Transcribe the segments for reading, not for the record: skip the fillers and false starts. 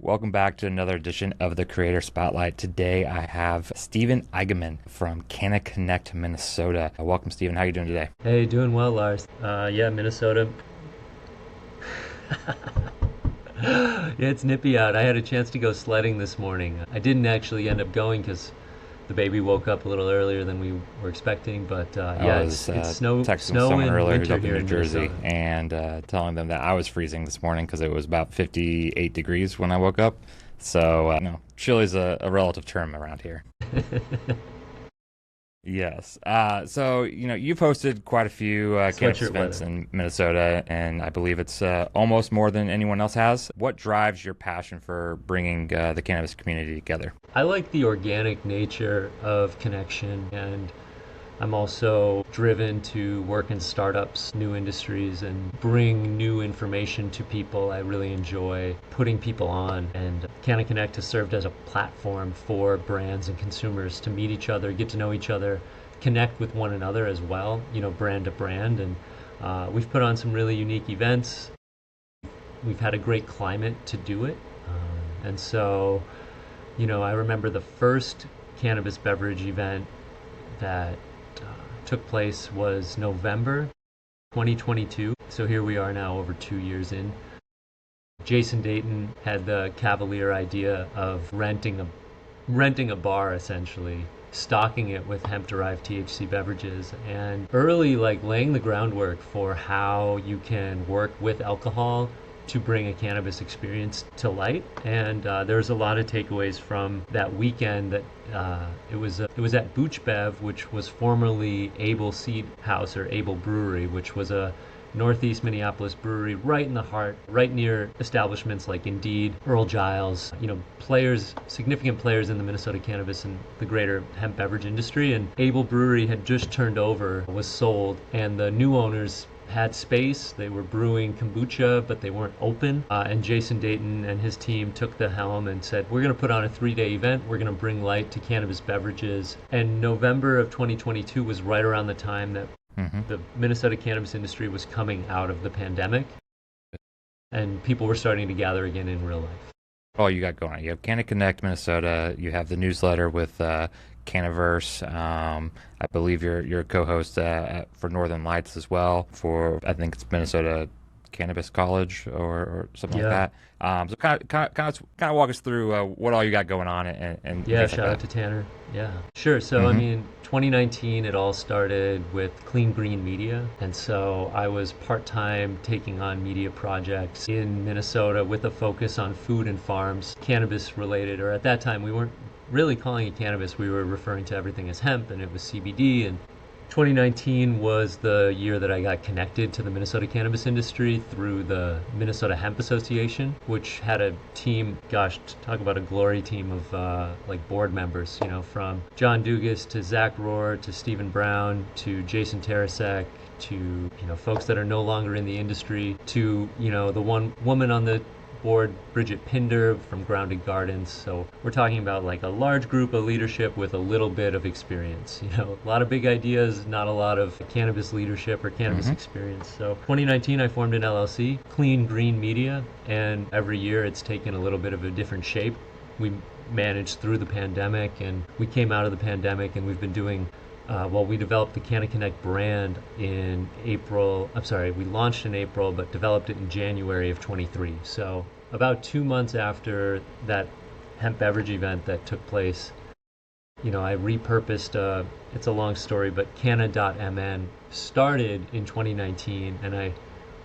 Welcome back to another edition of the Creator Spotlight. Today I have Stephen Eigenmann from CannaConnect, Minnesota. Welcome, Stephen. How are you doing today? Hey, doing well, Lars. Yeah, Minnesota. Yeah, it's nippy out. I had a chance to go sledding this morning. I didn't actually end up going because the baby woke up a little earlier than we were expecting. But I yeah, was it's texting with snow someone and earlier who's winter up in here New in Jersey Minnesota. and telling them that I was freezing this morning because it was about 58 degrees when I woke up. So, no, chilly's a relative term around here. Yes. You've hosted quite a few cannabis Sweatshirt events weather. in Minnesota, and I believe it's almost more than anyone else has. What drives your passion for bringing the cannabis community together? I like the organic nature of connection, and I'm also driven to work in startups, new industries, and bring new information to people. I really enjoy putting people on, and CannaConnect has served as a platform for brands and consumers to meet each other, get to know each other, connect with one another as well, brand to brand. And we've put on some really unique events. We've had a great climate to do it. And so, I remember the first cannabis beverage event that took place was November 2022. So here we are now over 2 years in. Jason Dayton had the cavalier idea of renting a bar essentially, stocking it with hemp derived THC beverages, and early like laying the groundwork for how you can work with alcohol to bring a cannabis experience to light. And there's a lot of takeaways from that weekend. That it was at Booch Bev, which was formerly Able Seed House or Able Brewery, which was a Northeast Minneapolis brewery right in the heart, right near establishments like Indeed, Earl Giles, players, significant players in the Minnesota cannabis and the greater hemp beverage industry. And Able Brewery had just turned over, was sold, and the new owners had space. They were brewing kombucha, but they weren't open. And Jason Dayton and his team took the helm and said, we're going to put on a 3-day event. We're going to bring light to cannabis beverages. And November of 2022 was right around the time that Hmm. the Minnesota cannabis industry was coming out of the pandemic and people were starting to gather again in real life. Oh, you got going on. You have CannaConnect Minnesota. You have the newsletter with Cannaverse. I believe you're a co-host for Northern Lights as well. For I think it's Minnesota Cannabis College or something like Yeah. that. So kind of walk us through what all you got going on and Yeah, things like shout out that. to Tanner. Yeah, sure. So, I Hmm. mean, 2019, it all started with Clean Green Media. And so I was part time taking on media projects in Minnesota with a focus on food and farms, cannabis related, or at that time, we weren't really calling it cannabis. We were referring to everything as hemp, and it was CBD. And 2019 was the year that I got connected to the Minnesota cannabis industry through the Minnesota Hemp Association, which had a team, gosh, talk about a glory team of like board members, from John Dugas to Zach Rohr to Stephen Brown to Jason Tarasek to, folks that are no longer in the industry to, the one woman on the board, Bridget Pinder from Grounded Gardens. So we're talking about like a large group of leadership with a little bit of experience. A lot of big ideas, not a lot of cannabis leadership or cannabis Hmm. experience. So 2019, I formed an LLC, Clean Green Media, and every year it's taken a little bit of a different shape. We managed through the pandemic, and we came out of the pandemic, and we've been doing we developed the CannaConnect brand in April. I'm sorry, we launched in April, but developed it in January of 23. So about 2 months after that hemp beverage event that took place, I repurposed, it's a long story, but Canna.mn started in 2019, and I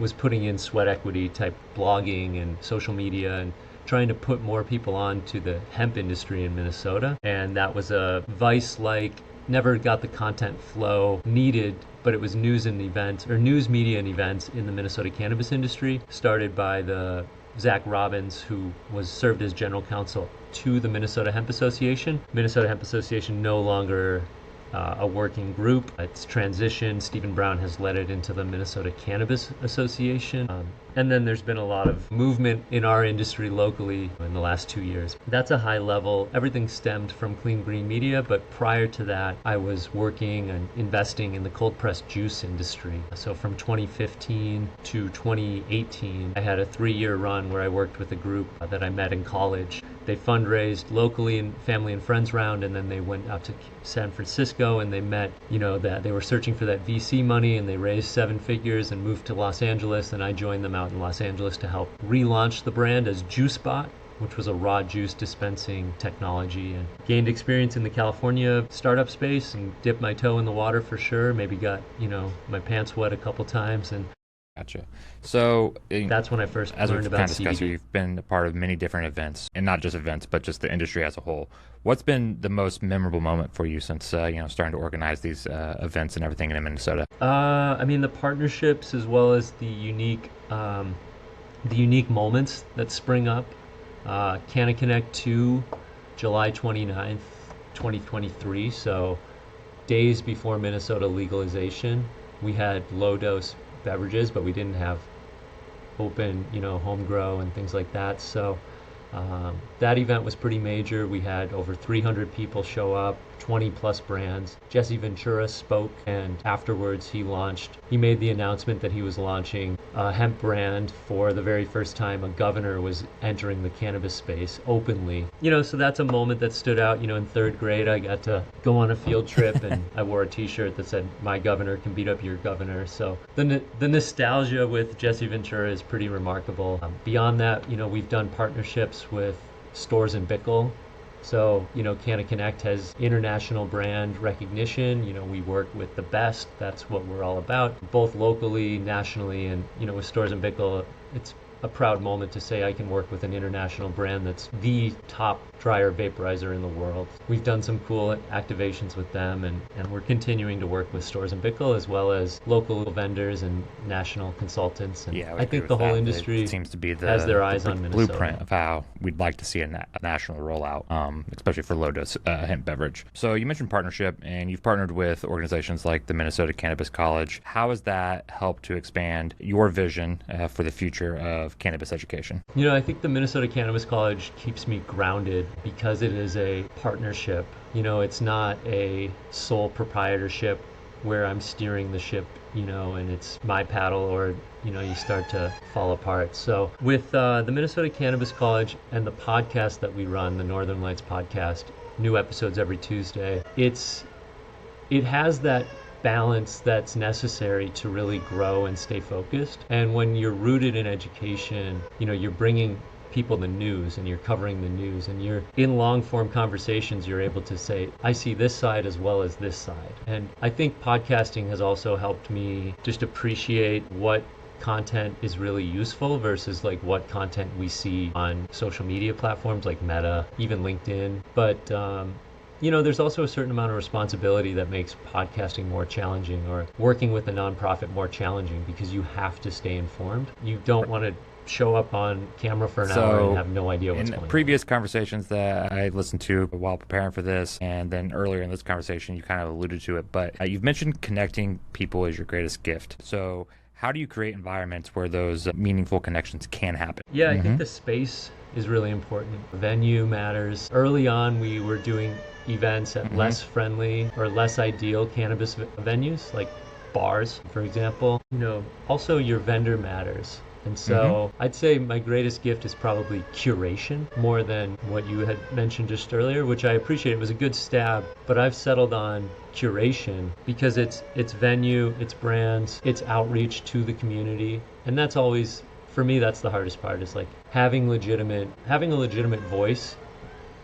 was putting in sweat equity type blogging and social media and trying to put more people on to the hemp industry in Minnesota. And that was a Vice like, never got the content flow needed, but it was news and events or news media and events in the Minnesota cannabis industry, started by the Zach Robbins, who was served as general counsel to the Minnesota Hemp Association. Minnesota Hemp Association no longer a working group. It's transitioned. Stephen Brown has led it into the Minnesota Cannabis Association. And then there's been a lot of movement in our industry locally in the last 2 years. That's a high level. Everything stemmed from Clean Green Media, but prior to that, I was working and investing in the cold pressed juice industry. So from 2015 to 2018, I had a 3-year run where I worked with a group that I met in college. They fundraised locally in family and friends round, and then they went out to San Francisco and they met, that they were searching for that VC money, and they raised 7 figures and moved to Los Angeles, and I joined them out in Los Angeles to help relaunch the brand as JuiceBot, which was a raw juice dispensing technology, and gained experience in the California startup space and dipped my toe in the water for sure. Maybe got, my pants wet a couple times, and Gotcha. So that's when I first as learned we've about kind of discussed, CBD. you've been a part of many different events, and not just events, but just the industry as a whole. What's been the most memorable moment for you since starting to organize these events and everything in Minnesota? The partnerships as well as the unique moments that spring up. CannaConnect 2, July 29th, 2023. So days before Minnesota legalization, we had low dose beverages, but we didn't have open, home grow and things like that. So that event was pretty major. We had over 300 people show up, 20 plus brands. Jesse Ventura spoke, and afterwards he made the announcement that he was launching a hemp brand for the very first time. A governor was entering the cannabis space openly. So that's a moment that stood out. In 3rd grade, I got to go on a field trip and I wore a t-shirt that said, "My governor can beat up your governor." So the nostalgia with Jesse Ventura is pretty remarkable. Beyond that, we've done partnerships with Stores and Bickle. So, CannaConnect has international brand recognition. We work with the best. That's what we're all about, both locally, nationally, and, with Stores and Bickle, it's a proud moment to say I can work with an international brand that's the top dryer vaporizer in the world. We've done some cool activations with them, and we're continuing to work with Stores and Bickle as well as local vendors and national consultants. And Yeah, I think the whole industry it seems to be has their eyes on Minnesota. blueprint of how we'd like to see a national rollout, especially for low dose hemp beverage. So you mentioned partnership, and you've partnered with organizations like the Minnesota Cannabis College. How has that helped to expand your vision for the future of cannabis education? I think the Minnesota Cannabis College keeps me grounded because it is a partnership. It's not a sole proprietorship where I'm steering the ship, and it's my paddle, or, you start to fall apart. So with the Minnesota Cannabis College and the podcast that we run, the Northern Lights podcast, new episodes every Tuesday, it has that balance that's necessary to really grow and stay focused. And when you're rooted in education, you're bringing people the news and you're covering the news, and you're in long form conversations, you're able to say, I see this side as well as this side. And I think podcasting has also helped me just appreciate what content is really useful versus like what content we see on social media platforms like Meta, even LinkedIn. But there's also a certain amount of responsibility that makes podcasting more challenging, or working with a nonprofit more challenging, because you have to stay informed. You don't want to show up on camera for an hour and have no idea what's going on. In previous conversations that I listened to while preparing for this, and then earlier in this conversation, you kind of alluded to it, but you've mentioned connecting people is your greatest gift. So how do you create environments where those meaningful connections can happen? Yeah, I think the space is really important. Venue matters. Early on, we were doing events at less friendly or less ideal cannabis venues, like bars, for example. Also your vendor matters. And so I'd say my greatest gift is probably curation, more than what you had mentioned just earlier, which I appreciate. It was a good stab, but I've settled on curation because it's venue, it's brands, it's outreach to the community. And that's always, for me, that's the hardest part, is like having a legitimate voice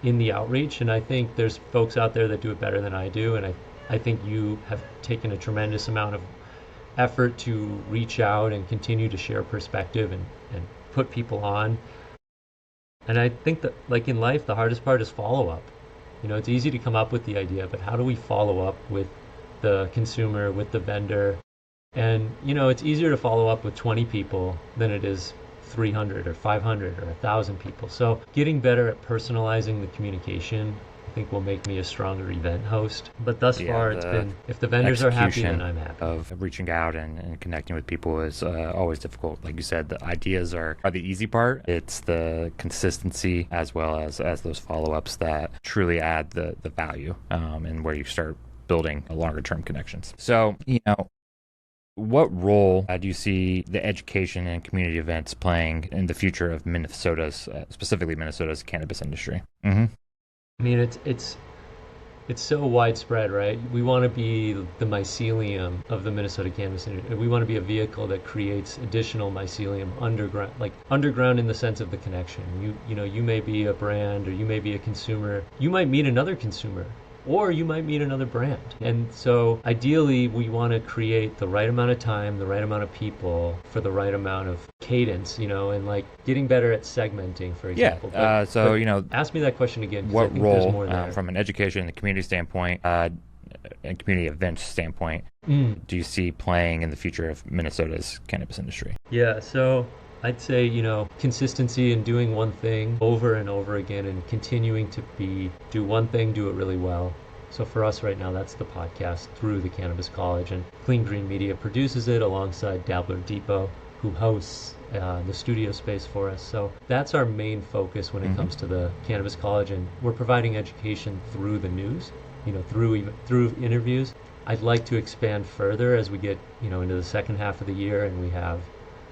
in the outreach. And I think there's folks out there that do it better than I do. And I think you have taken a tremendous amount of effort to reach out and continue to share perspective and put people on. And I think that, like in life, the hardest part is follow-up. It's easy to come up with the idea, but how do we follow up with the consumer, with the vendor? And, it's easier to follow up with 20 people than it is 300 or 500 or 1,000 people. So getting better at personalizing the communication think will make me a stronger event host. But thus Yeah, far, it's the been, if the vendors are happy, then execution I'm happy. of reaching out and connecting with people is always difficult. Like you said, the ideas are the easy part. It's the consistency as well as those follow-ups that truly add the value, and where you start building a longer term connections. So, what role do you see the education and community events playing in the future of Minnesota's, specifically Minnesota's cannabis industry? Mm-hmm. I mean, it's so widespread, right? We want to be the mycelium of the Minnesota cannabis industry. We want to be a vehicle that creates additional mycelium underground, like underground in the sense of the connection. You may be a brand, or you may be a consumer. You might meet another consumer, or you might meet another brand. And so ideally, we want to create the right amount of time, the right amount of people for the right amount of cadence, and like getting better at segmenting, for Yeah. example. Ask me that question again, because I What think there's role, more there. from an education and community standpoint, and community events standpoint, do you see playing in the future of Minnesota's cannabis industry? Yeah, so I'd say, consistency in doing one thing over and over again, and continuing to do one thing, do it really well. So for us right now, that's the podcast through the Cannabis College, and Clean Green Media produces it alongside Dabbler Depot, who hosts the studio space for us. So that's our main focus when it comes to the Cannabis College, and we're providing education through the news, through interviews. I'd like to expand further as we get, into the second half of the year and we have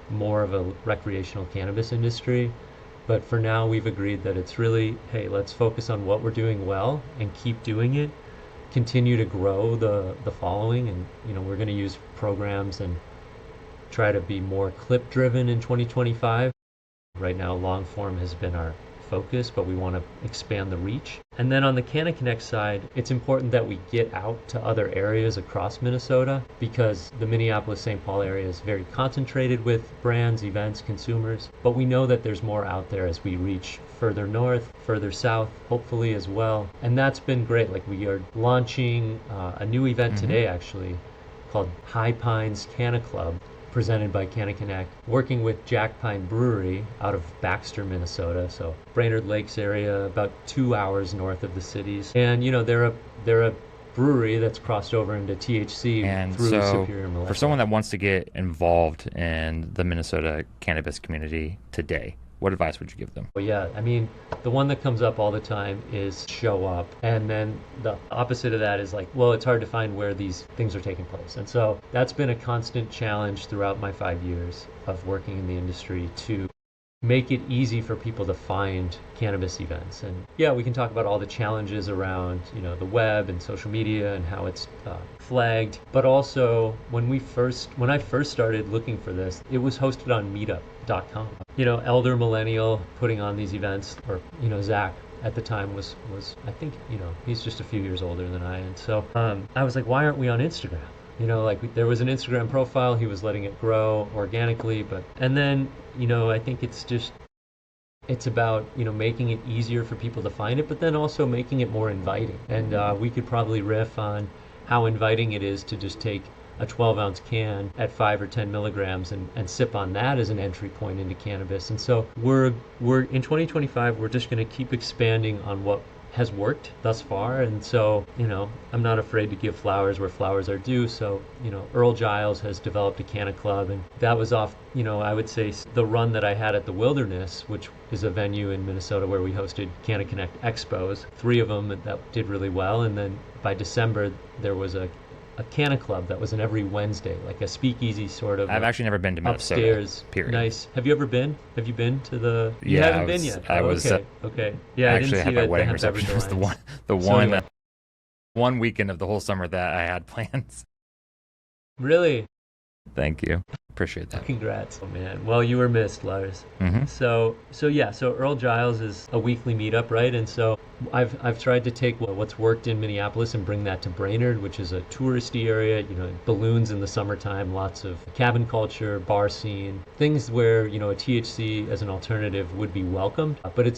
more of a recreational cannabis industry. But for now, we've agreed that it's really, hey, let's focus on what we're doing well and keep doing it, continue to grow the following, and we're going to use programs and try to be more clip driven in 2025. Right now, long form has been our focus, but we want to expand the reach. And then on the CannaConnect side, it's important that we get out to other areas across Minnesota, because the Minneapolis-St. Paul area is very concentrated with brands, events, consumers. But we know that there's more out there as we reach further north, further south, hopefully as well. And that's been great. Like, we are launching a new event today, actually, called High Pines Canna Club, presented by CannaConnect, working with Jack Pine Brewery out of Baxter, Minnesota, so Brainerd Lakes area, about 2 hours north of the cities. And they're a brewery that's crossed over into THC And through so, Superior Molecular. for someone that wants to get involved in the Minnesota cannabis community today, what advice would you give them? Well, yeah, I mean, the one that comes up all the time is show up. And then the opposite of that is like, well, it's hard to find where these things are taking place. And so that's been a constant challenge throughout my 5 years of working in the industry, to make it easy for people to find cannabis events. And yeah, we can talk about all the challenges around, the web and social media and how it's flagged. But also, when I first started looking for this, it was hosted on meetup.com. Elder millennial putting on these events, or, Zach at the time was, I think, he's just a few years older than I am. And so I was like, why aren't we on Instagram? There was an Instagram profile, he was letting it grow organically, and then, I think it's about, making it easier for people to find it, but then also making it more inviting. And we could probably riff on how inviting it is to just take a 12-ounce can at 5 or 10 milligrams and sip on that as an entry point into cannabis. And so we're in 2025, we're just going to keep expanding on what has worked thus far. And so, I'm not afraid to give flowers where flowers are due. So, Earl Giles has developed a Canna Club, and that was off, I would say the run that I had at the Wilderness, which is a venue in Minnesota where we hosted CannaConnect expos, 3 of them that did really well. And then by December, there was a Canna Club that was an every Wednesday, like a speakeasy sort of. I've actually never been to Minnesota. Upstairs. Period. Nice. Have you ever been? Have you been to the? You Yeah, haven't been yet. I was. Okay. Yeah, I actually didn't see had my that. wedding The reception. It was the Alliance. one, yeah. one weekend of the whole summer that I had plans. Really? Thank you. Appreciate that. Congrats. Oh man. Well, you were missed, Lars. Mm-hmm. So Earl Giles is a weekly meetup, right? And so I've tried to take what's worked in Minneapolis and bring that to Brainerd, which is a touristy area, balloons in the summertime, lots of cabin culture, bar scene, things where, a THC as an alternative would be welcomed, but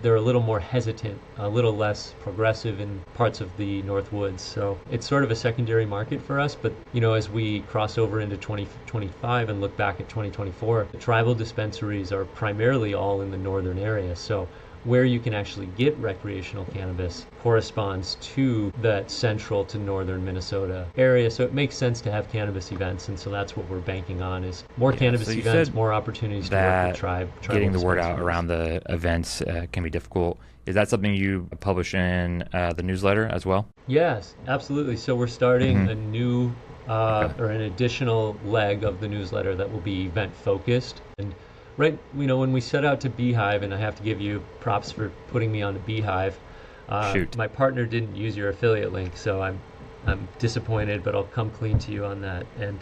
they're a little more hesitant, a little less progressive in parts of the North Woods. So it's sort of a secondary market for us, but, as we cross over into 2025 and look back at 2024, the tribal dispensaries are primarily all in the northern area. So where you can actually get recreational cannabis corresponds to that central to northern Minnesota area. So it makes sense to have cannabis events, and so that's what we're banking on is more Yeah. So cannabis you events, said more opportunities to work with that tribal getting the word out dispensaries. around the events can be difficult. Is that something you publish in the newsletter as well? Yes, absolutely. So we're starting Hmm. a new Okay. or an additional leg of the newsletter that will be event focused. And right, when we set out to Beehive, and I have to give you props for putting me on the Beehive, Shoot. my partner didn't use your affiliate link, so I'm disappointed, but I'll come clean to you on that, and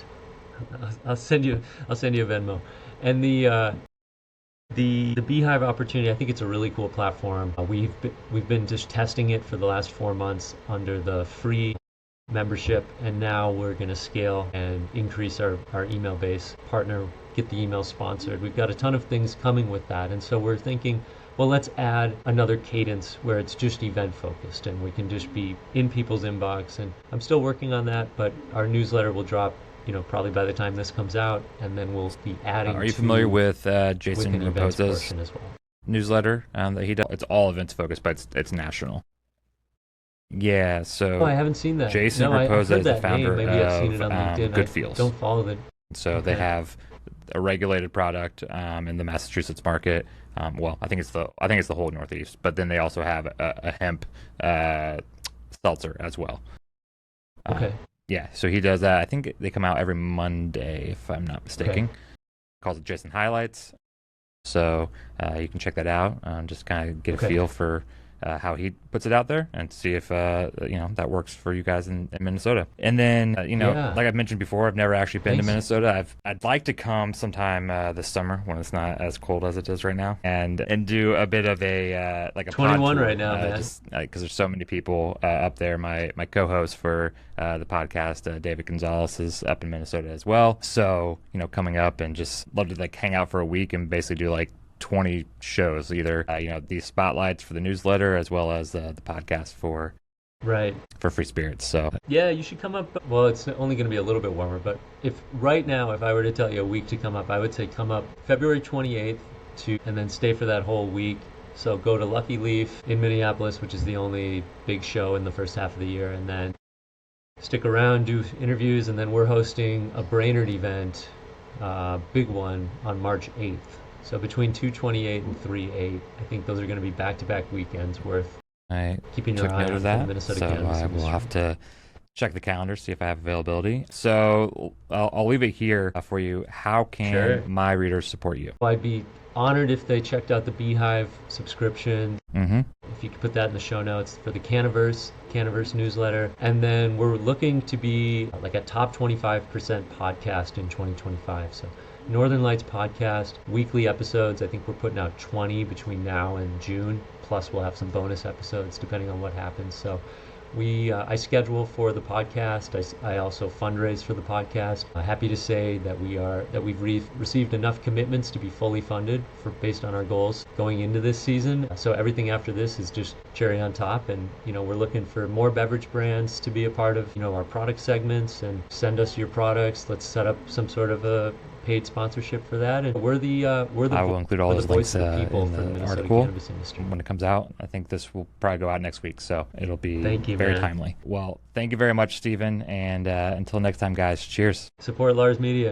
I'll send you a Venmo. And the Beehive opportunity, I think it's a really cool platform. We've been just testing it for the last 4 months under the free membership, and now we're going to scale and increase our email base, partner, get the email sponsored. We've got a ton of things coming with that, and so we're thinking, well, let's add another cadence where it's just event focused and we can just be in people's inbox. And I'm still working on that, but our newsletter will drop, probably by the time this comes out, and then we'll be adding Are you familiar to with with Jason an events Raposa's portion as well. newsletter that he does? It's all events focused, but it's national. Yeah. Oh, I So haven't seen that. Jason No, I've Raposa heard is the that name. founder Maybe I've seen of it on LinkedIn. I Goodfields. don't follow the. So they Okay. have a regulated product in the Massachusetts market. Well, I think it's the whole Northeast, but then they also have a hemp uh, seltzer as well. Uh, Okay. yeah, so he does that. I think they come out every Monday, if I'm not Okay. mistaken. Calls it Jason Highlights. So you can check that out. Just kind of get a Okay. feel for how he puts it out there and see if that works for you guys in Minnesota. And then Yeah. like I've mentioned before, I've never actually been to Thanks. Minnesota. I'd like to come sometime this summer when it's not as cold as it is right now, and do a bit of a like a pod 21 tour. right now, man. Just because there's so many people up there. My co-host for the podcast, David Gonzalez, is up in Minnesota as well. So coming up and just love to like hang out for a week and basically do like 20 shows, either these spotlights for the newsletter as well as the podcast Right. for Free Spirits. So Yeah, you should come up. Well, it's only going to be a little bit warmer, but if right now, if I were to tell you a week to come up, I would say come up February 28th and then stay for that whole week. So go to Lucky Leaf in Minneapolis, which is the only big show in the first half of the year, and then stick around, do interviews, and then we're hosting a Brainerd event, big one, on March 8th. So between 2/28 and 3/8, I think those are going to be back-to-back weekends worth I keeping your took eye note on of for the that. Minnesota So cannabis I will industry. have to check the calendar, see if I have availability. So I'll leave it here for you. How Sure. can my readers support you? Well, I'd be honored if they checked out the Beehive subscription. Mm-hmm. If you could put that in the show notes for the Cannaverse newsletter. And then we're looking to be like a top 25% podcast in 2025. So Northern Lights podcast, weekly episodes. I think we're putting out 20 between now and June. Plus we'll have some bonus episodes depending on what happens. So I schedule for the podcast. I also fundraise for the podcast. Happy to say that we've received enough commitments to be fully funded based on our goals going into this season. So everything after this is just cherry on top, and we're looking for more beverage brands to be a part of our product segments and send us your products. Let's set up some sort of a paid sponsorship for that, and I will include all we're the those voice links of the people in for the the Minnesota article cannabis industry. when it comes out. I think this will probably go out next week, so it'll be Thank you, very man. timely. Well, thank you very much, Stephen, and until next time, guys, cheers. Support Lars Media.